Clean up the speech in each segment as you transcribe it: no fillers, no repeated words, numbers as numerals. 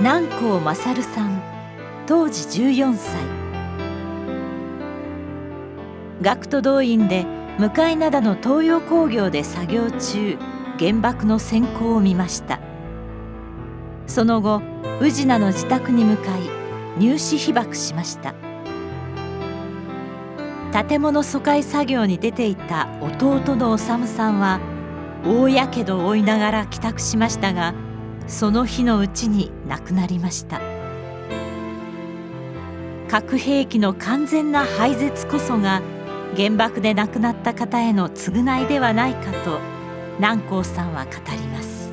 南光勝さん、当時14歳。学徒動員で向灘の東洋工業で作業中、原爆の閃光を見ました。その後、宇品の自宅に向かい入試被爆しました。建物疎開作業に出ていた弟の修さんは大やけどを負いながら帰宅しましたが、その日のうちに亡くなりました。核兵器の完全な廃絶こそが原爆で亡くなった方への償いではないかと南光さんは語ります。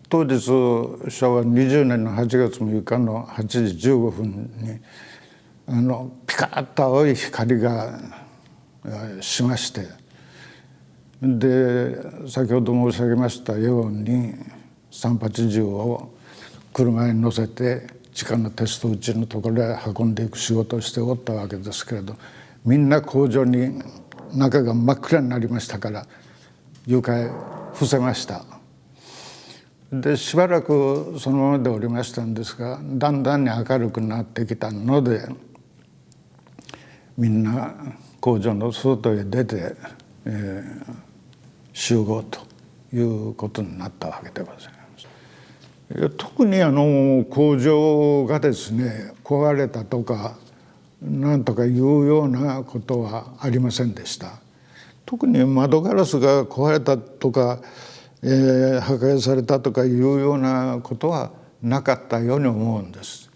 当日昭和20年の8月6日の8時15分にピカッと青い光がしまして、で先ほど申し上げましたように380を車に乗せて地下のテスト打ちのところへ運んでいく仕事をしておったわけですけれど、みんな工場に中が真っ暗になりましたから床へ伏せました。でしばらくそのままでおりましたんですが、だんだんに明るくなってきたのでみんな工場の外へ出て、集合ということになったわけでございます。特に工場がですね壊れたとかなんとかいうようなことはありませんでした。特に窓ガラスが壊れたとか破壊されたとかいうようなことはなかったように思うんです。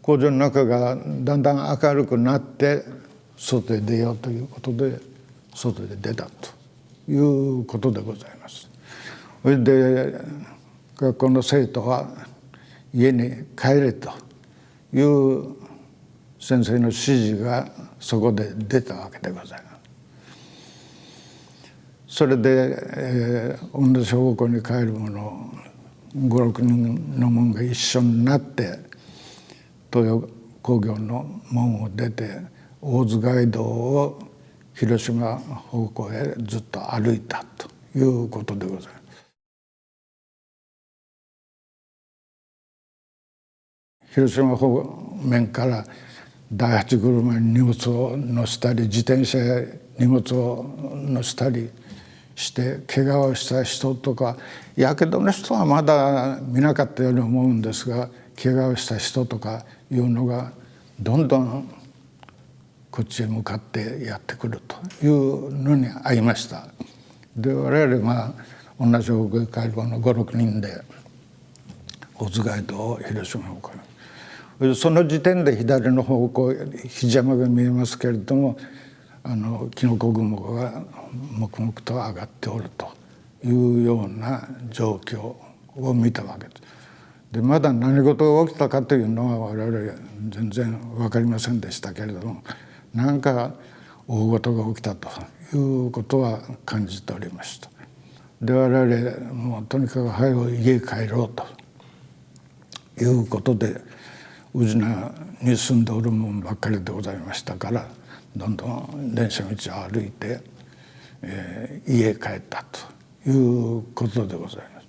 工場の中がだんだん明るくなって外へ出ようということで外へ出たということでございます。それで学校の生徒は家に帰れという先生の指示がそこで出たわけでございます。それで、同じ方向に帰る者5、6人の者が一緒になって東洋工業の門を出て大津街道を広島方向へずっと歩いたということでございます。広島方面から第8車に荷物を乗せたり自転車へ荷物を乗せたりして怪我をした人とか、やけどの人はまだ見なかったように思うんですが、怪我をした人とかいうのがどんどんこっちへ向かってやってくるというのに会いました。で我々同じ方向へ帰るの5、6人で大津街道を広島方向へ、その時点で左の方向へ檜山が見えますけれども、キノコ雲が黙々と上がっておるというような状況を見たわけです。でまだ何事が起きたかというのは我々全然分かりませんでしたけれども、何か大事が起きたということは感じておりました。で我々もうとにかく早く家へ帰ろうということで、宇品に住んでおるもんばっかりでございましたから、どんどん電車道を歩いて、家へ帰ったということでございます。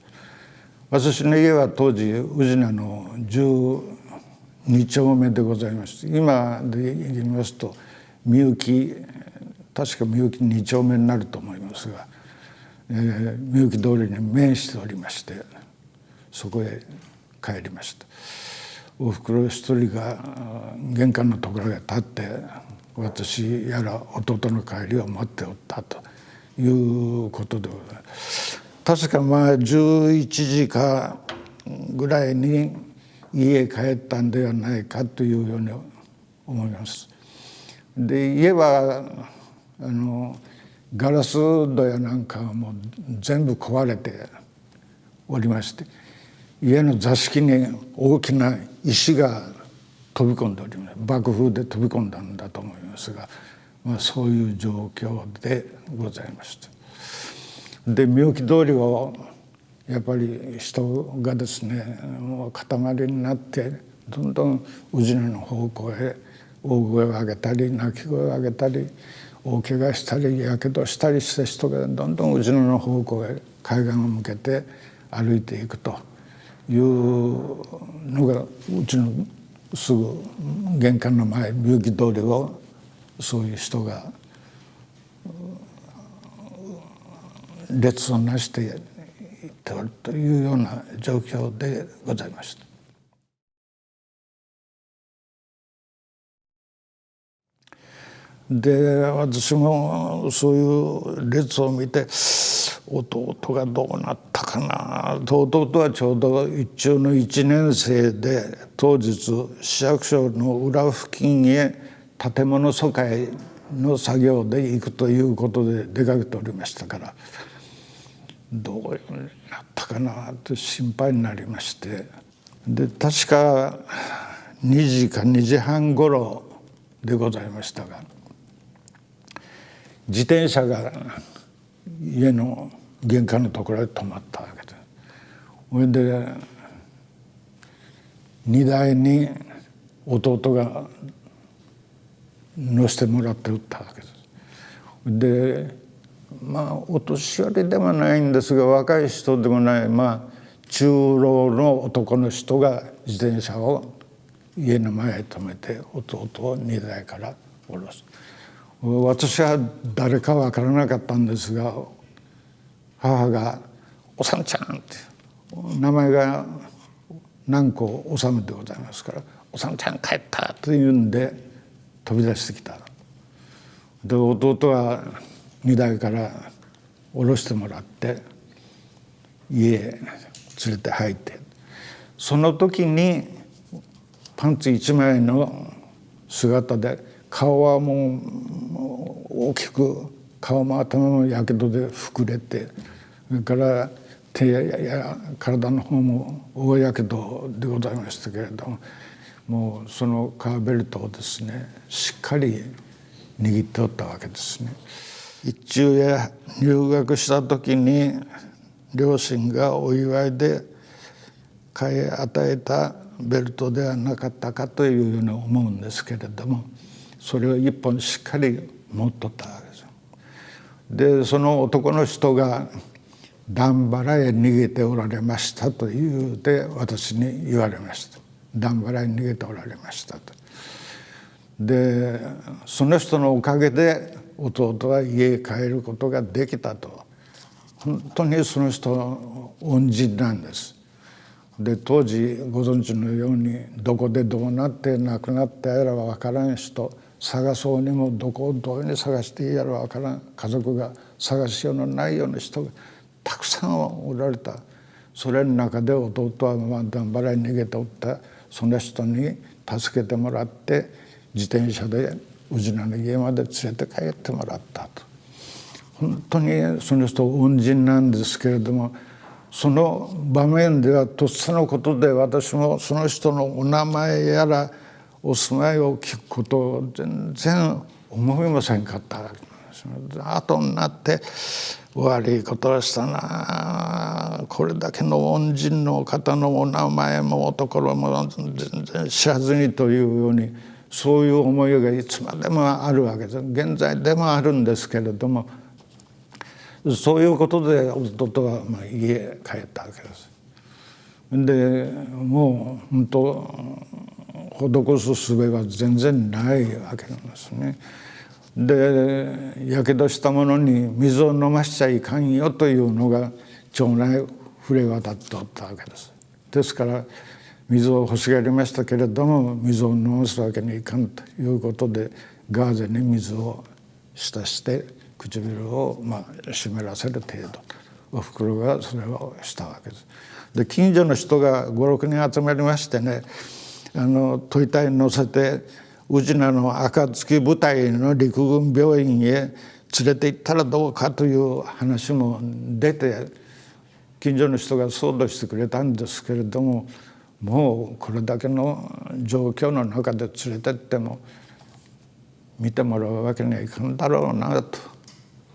私の家は当時宇品の12丁目でございまして、今で言いますとみゆき、確かみゆき2丁目になると思いますが、みゆき通りに面しておりまして、そこへ帰りました。おふくろ一人が玄関のところへ立って私やら弟の帰りを待っておったということでございます。確か11時かぐらいに家へ帰ったんではないかというように思います。で家はガラス戸やなんかはもう全部壊れておりまして、家の座敷に大きな石が飛び込んでおります。爆風で飛び込んだんだと思いますが、そういう状況でございました。でみゆき通りをやっぱり人がですねもう塊になってどんどん宇品の方向へ大声を上げたり泣き声を上げたり大怪我したりやけどしたりした人がどんどん宇品の方向へ海岸を向けて歩いていくというのがうちのすぐ玄関の前流儀通りをそういう人が列をなしていっておるというような状況でございました。で私もそういう列を見て弟がどうなったかなと。弟はちょうど一中の1年生で当日市役所の裏付近へ建物疎開の作業で行くということで出かけておりましたからどうなったかなと心配になりまして、で確か2時か2時半ごろでございましたが自転車が家の玄関のところへ止まったわけです。それで荷台に弟が乗せてもらって売ったわけです。でお年寄りでもないんですが若い人でもない中老の男の人が自転車を家の前へ止めて弟を荷台から下ろす。私は誰か分からなかったんですが母が「おさむちゃん」って名前が南光おさむでございますから「おさむちゃん帰った」というんで飛び出してきた。で弟は荷台から下ろしてもらって家へ連れて入ってその時にパンツ一枚の姿で顔はもう大きく顔も頭もやけどで膨れてそれから手や体の方も大やけどでございましたけれどももうその革ベルトをですねしっかり握っておったわけですね。一中へ入学した時に両親がお祝いで買い与えたベルトではなかったかというように思うんですけれどもそれを一本しっかり持っとったわけです。でその男の人が段原へ逃げておられましたと言うて私に言われました。段原へ逃げておられましたと。でその人のおかげで弟は家へ帰ることができたと。本当にその人恩人なんです。で当時ご存知のようにどこでどうなって亡くなったやらは分からん人探そうにもどこをどういうふうに探していいやら分からん家族が探しようのないような人がたくさんおられた。それの中で弟は段原に逃げておったその人に助けてもらって自転車で宇品の家まで連れて帰ってもらったと。本当にその人恩人なんですけれどもその場面ではとっさのことで私もその人のお名前やらお住まいを聞くことを全然思いませんかったわけです。後になって悪いことをしたなこれだけの恩人の方のお名前もおところも全然知らずにというようにそういう思いがいつまでもあるわけです。現在でもあるんですけれどもそういうことで弟は家へ帰ったわけです。でもう本当施す術は全然ないわけなんですね。でやけどしたものに水を飲ましちゃいかんよというのが町内触れ渡っておったわけです。ですから水を欲しがりましたけれども水を飲ますわけにいかんということでガーゼに水を浸して唇を湿らせる程度おふくろがそれをしたわけです。で近所の人が5、6人集まりましてね戸板に乗せて宇品の暁部隊の陸軍病院へ連れて行ったらどうかという話も出て近所の人が相談してくれたんですけれどももうこれだけの状況の中で連れてっても見てもらうわけにはいかんだろうなと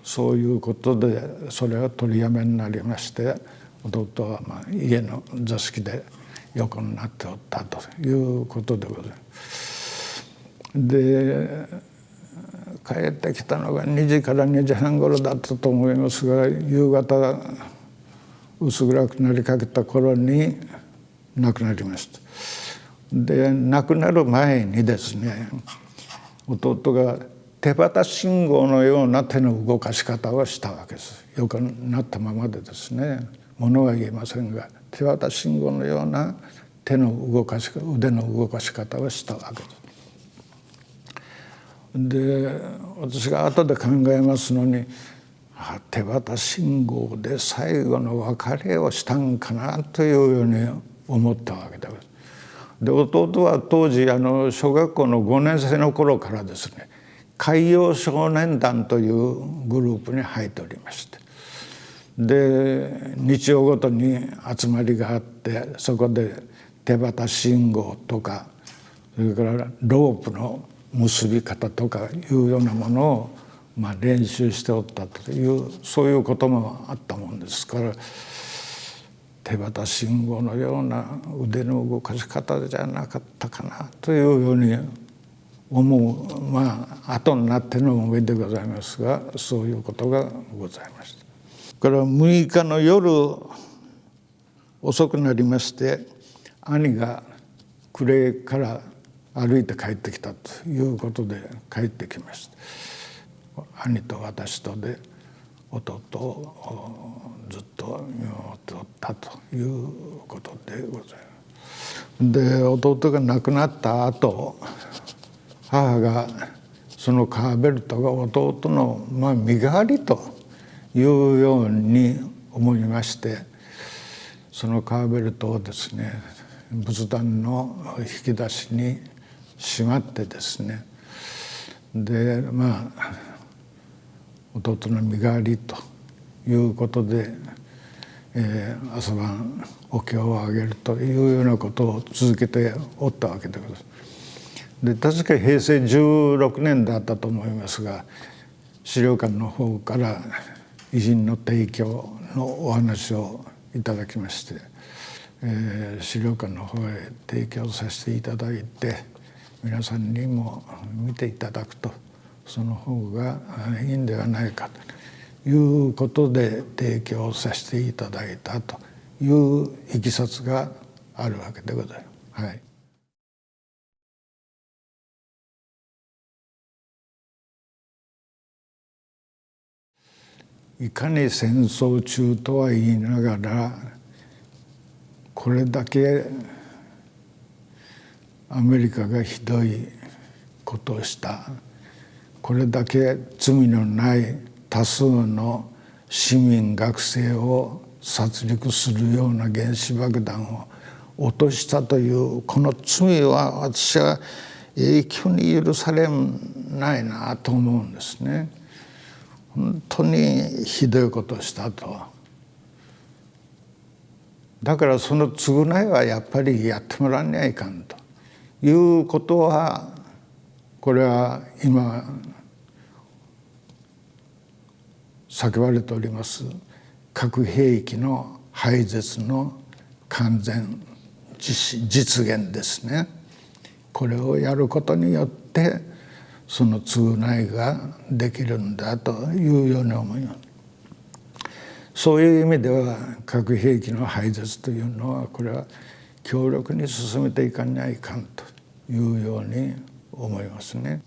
そういうことでそれは取りやめになりまして弟は家の座敷で横になっておったということでございます。で帰ってきたのが2時から2時半頃だったと思いますが、夕方薄暗くなりかけた頃に亡くなりました。で亡くなる前にですね、弟が手旗信号のような手の動かし方をしたわけです。横になったままでですね、物は言えませんが手旗信号のような手の動かし腕の動かし方をしたわけです。で私が後で考えますのに、手旗信号で最後の別れをしたんかなというように思ったわけで、弟は当時小学校の5年生の頃からですね、海洋少年団というグループに入っておりまして、で日曜ごとに集まりがあって、そこで手旗信号とか、それからロープの結び方とかいうようなものを練習しておったという、そういうこともあったもんですから、手旗信号のような腕の動かし方じゃなかったかなというように思う、後になっての思いでございますが、そういうことがございました。から6日の夜遅くなりまして、兄が呉から歩いて帰ってきたということで帰ってきました。兄と私とで弟をずっと見守っておったということでございます。で弟が亡くなった後、母がその革ベルトが弟の身代わりというように思いまして、その革ベルトをですね、仏壇の引き出しにしまってですね、で弟の身代わりということで、朝晩お経をあげるというようなことを続けておったわけでございます。で確か平成16年だったと思いますが、資料館の方から偉人の提供のお話をいただきまして、資料館の方へ提供させていただいて、皆さんにも見ていただくと、その方がいいんではないかということで提供させていただいたといういきさつがあるわけでございます。いかに戦争中とは言いながら、これだけアメリカがひどいことをした、これだけ罪のない多数の市民学生を殺戮するような原子爆弾を落としたというこの罪は、私は永久に許されないなと思うんですね。本当にひどいことをしたと。だからその償いはやっぱりやってもらわにはいかんということは、これは今叫ばれております核兵器の廃絶の完全実現ですね。これをやることによってその償いができるんだというように思います。そういう意味では核兵器の廃絶というのは、これは強力に進めていかにはいかんというように思いますね。